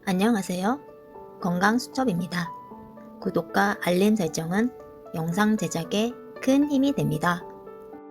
안녕하세요. 건강수첩입니다. 구독과 알림 설정은 영상 제작에 큰 힘이 됩니다.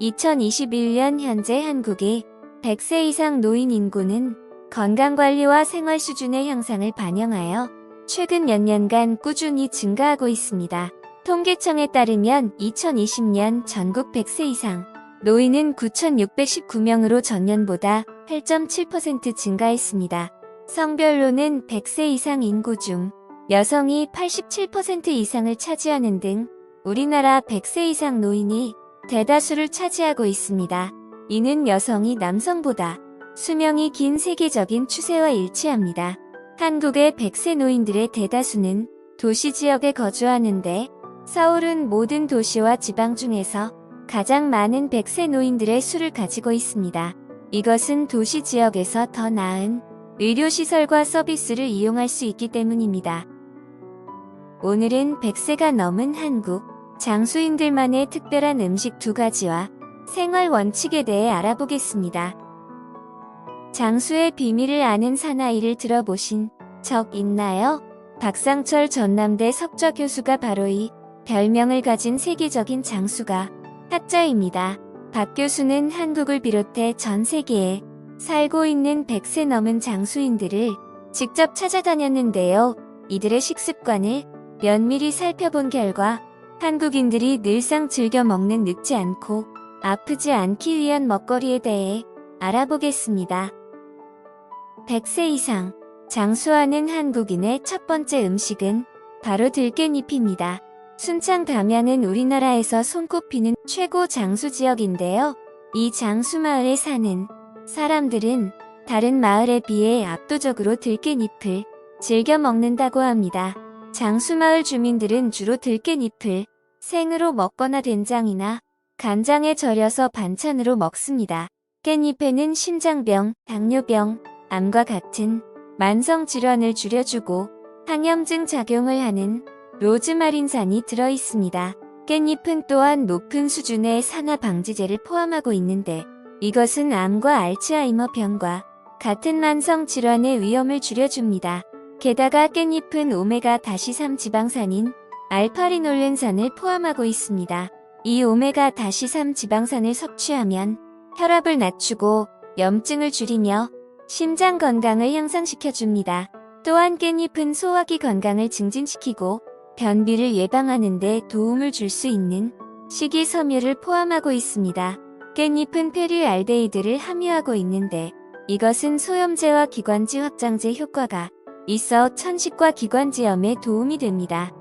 2021년 현재 한국의 100세 이상 노인 인구는 건강관리와 생활 수준의 향상을 반영하여 최근 몇 년간 꾸준히 증가하고 있습니다. 통계청에 따르면 2020년 전국 100세 이상 노인은 9,619명으로 전년보다 8.7% 증가했습니다. 성별로는 100세 이상 인구 중 여성이 87% 이상을 차지하는 등 우리나라 100세 이상 노인이 대다수를 차지하고 있습니다. 이는 여성이 남성보다 수명이 긴 세계적인 추세와 일치합니다. 한국의 100세 노인들의 대다수는 도시 지역에 거주하는데 서울은 모든 도시와 지방 중에서 가장 많은 100세 노인들의 수를 가지고 있습니다. 이것은 도시 지역에서 더 나은 의료시설과 서비스를 이용할 수 있기 때문입니다. 오늘은 100세가 넘은 한국 장수인들만의 특별한 음식 2가지와 생활 원칙에 대해 알아보겠습니다. 장수의 비밀을 아는 사나이를 들어보신 적 있나요? 박상철 전남대 석좌 교수가 바로 이 별명을 가진 세계적인 장수가 학자입니다. 박 교수는 한국을 비롯해 전 세계에 살고 있는 100세 넘은 장수인들을 직접 찾아다녔는데요. 이들의 식습관을 면밀히 살펴본 결과 한국인들이 늘상 즐겨 먹는 늙지 않고 아프지 않기 위한 먹거리에 대해 알아보겠습니다. 100세 이상 장수하는 한국인의 첫 번째 음식은 바로 들깻잎입니다. 순창 담양은 우리나라에서 손꼽히는 최고 장수 지역인데요. 이 장수마을에 사는 사람들은 다른 마을에 비해 압도적으로 들깻잎을 즐겨 먹는다고 합니다. 장수마을 주민들은 주로 들깻잎을 생으로 먹거나 된장이나 간장에 절여서 반찬으로 먹습니다. 깻잎에는 심장병, 당뇨병, 암과 같은 만성질환을 줄여주고 항염증 작용을 하는 로즈마린산이 들어있습니다. 깻잎은 또한 높은 수준의 산화 방지제를 포함하고 있는데 이것은 암과 알츠하이머 병과 같은 만성 질환의 위험을 줄여줍니다. 게다가 깻잎은 오메가-3 지방산인 알파리놀렌산을 포함하고 있습니다. 이 오메가-3 지방산을 섭취하면 혈압을 낮추고 염증을 줄이며 심장 건강을 향상시켜줍니다. 또한 깻잎은 소화기 건강을 증진시키고 변비를 예방하는 데 도움을 줄 수 있는 식이섬유를 포함하고 있습니다. 깻잎은 페리알데히드를 함유하고 있는데 이것은 소염제와 기관지 확장제 효과가 있어 천식과 기관지염에 도움이 됩니다.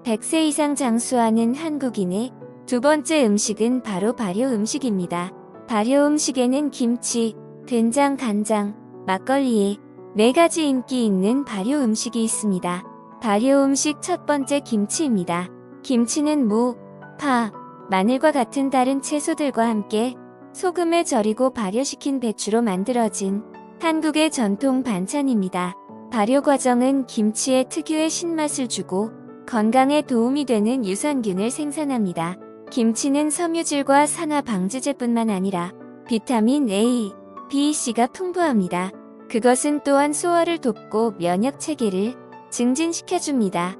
100세 이상 장수하는 한국인의 두 번째 음식은 바로 발효 음식입니다. 발효 음식에는 김치, 된장, 간장, 막걸리에 4가지 인기 있는 발효 음식이 있습니다. 발효 음식 첫 번째 김치입니다. 김치는 무, 파, 마늘과 같은 다른 채소들과 함께 소금에 절이고 발효시킨 배추로 만들어진 한국의 전통 반찬입니다. 발효 과정은 김치에 특유의 신맛을 주고 건강에 도움이 되는 유산균을 생산합니다. 김치는 섬유질과 산화 방지제뿐만 아니라 비타민 A, B, C가 풍부합니다. 그것은 또한 소화를 돕고 면역 체계를 증진시켜줍니다.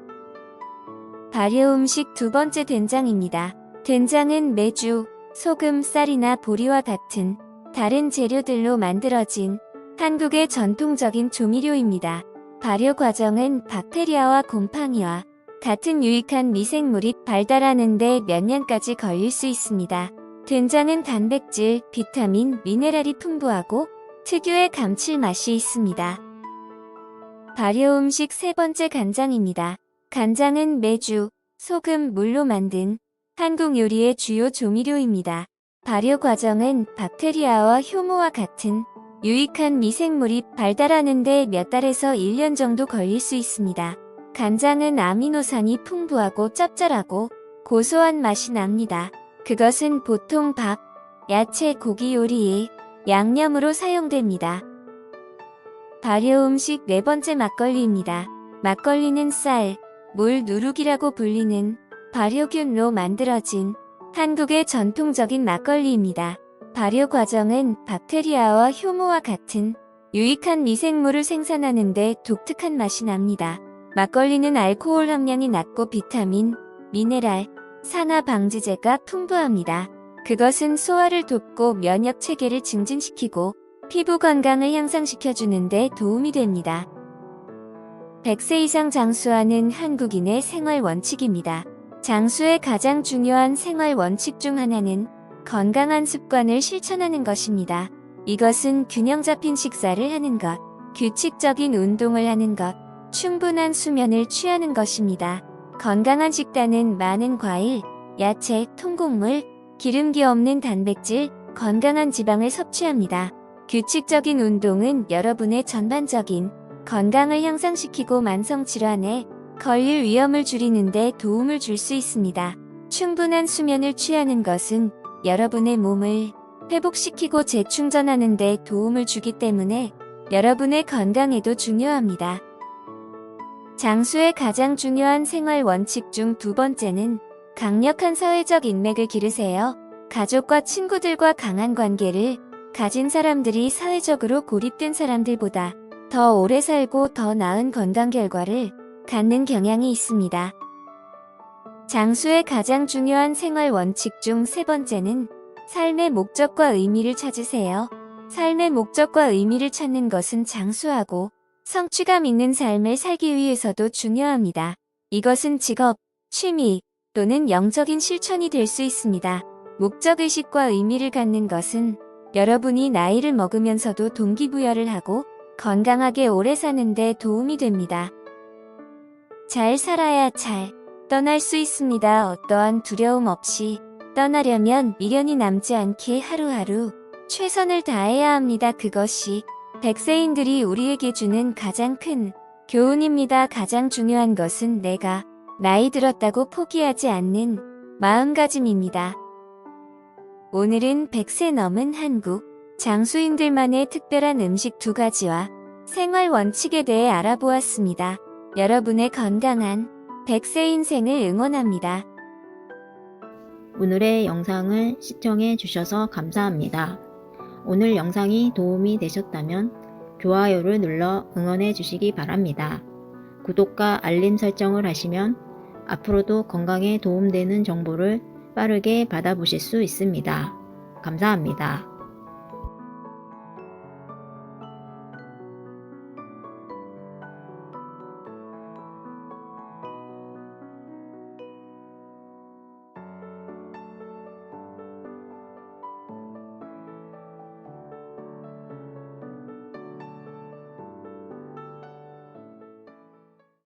발효 음식 두 번째 된장입니다. 된장은 메주, 소금, 쌀이나 보리와 같은 다른 재료들로 만들어진 한국의 전통적인 조미료입니다. 발효 과정은 박테리아와 곰팡이와 같은 유익한 미생물이 발달하는 데 몇 년까지 걸릴 수 있습니다. 된장은 단백질, 비타민, 미네랄이 풍부하고 특유의 감칠맛이 있습니다. 발효 음식 세 번째 간장입니다. 간장은 메주, 소금, 물로 만든 한국 요리의 주요 조미료입니다. 발효 과정은 박테리아와 효모와 같은 유익한 미생물이 발달하는 데 몇 달에서 1년 정도 걸릴 수 있습니다. 간장은 아미노산이 풍부하고 짭짤하고 고소한 맛이 납니다. 그것은 보통 밥, 야채, 고기 요리에 양념으로 사용됩니다. 발효 음식 네 번째 막걸리입니다. 막걸리는 쌀, 물 누룩이라고 불리는 발효균로 만들어진 한국의 전통적인 막걸리입니다. 발효 과정은 박테리아와 효모와 같은 유익한 미생물을 생산하는데 독특한 맛이 납니다. 막걸리는 알코올 함량이 낮고 비타민, 미네랄, 산화 방지제가 풍부합니다. 그것은 소화를 돕고 면역 체계를 증진시키고 피부 건강을 향상시켜주는데 도움이 됩니다. 100세 이상 장수하는 한국인의 생활 원칙입니다. 장수의 가장 중요한 생활 원칙 중 하나는 건강한 습관을 실천하는 것입니다. 이것은 균형 잡힌 식사를 하는 것, 규칙적인 운동을 하는 것, 충분한 수면을 취하는 것입니다. 건강한 식단은 많은 과일, 야채, 통곡물, 기름기 없는 단백질, 건강한 지방을 섭취합니다. 규칙적인 운동은 여러분의 전반적인 건강을 향상시키고 만성질환에 걸릴 위험을 줄이는 데 도움을 줄 수 있습니다. 충분한 수면을 취하는 것은 여러분의 몸을 회복시키고 재충전하는 데 도움을 주기 때문에 여러분의 건강에도 중요합니다. 장수의 가장 중요한 생활 원칙 중 두 번째는 강력한 사회적 인맥을 기르세요. 가족과 친구들과 강한 관계를 가진 사람들이 사회적으로 고립된 사람들보다 더 오래 살고 더 나은 건강 결과를 갖는 경향이 있습니다. 장수의 가장 중요한 생활 원칙 중 세 번째는 삶의 목적과 의미를 찾으세요. 삶의 목적과 의미를 찾는 것은 장수하고 성취감 있는 삶을 살기 위해서도 중요합니다. 이것은 직업, 취미 또는 영적인 실천이 될 수 있습니다. 목적의식과 의미를 갖는 것은 여러분이 나이를 먹으면서도 동기부여를 하고 건강하게 오래 사는 데 도움이 됩니다. 잘 살아야 잘 떠날 수 있습니다. 어떠한 두려움 없이 떠나려면 미련이 남지 않게 하루하루 최선을 다해야 합니다. 그것이 100세인들이 우리에게 주는 가장 큰 교훈입니다. 가장 중요한 것은 내가 나이 들었다고 포기하지 않는 마음가짐입니다. 오늘은 100세 넘은 한국 장수인들만의 특별한 음식 2가지와 생활 원칙에 대해 알아보았습니다. 여러분의 건강한 100세 인생을 응원합니다. 오늘의 영상을 시청해 주셔서 감사합니다. 오늘 영상이 도움이 되셨다면 좋아요를 눌러 응원해 주시기 바랍니다. 구독과 알림 설정을 하시면 앞으로도 건강에 도움되는 정보를 빠르게 받아보실 수 있습니다. 감사합니다.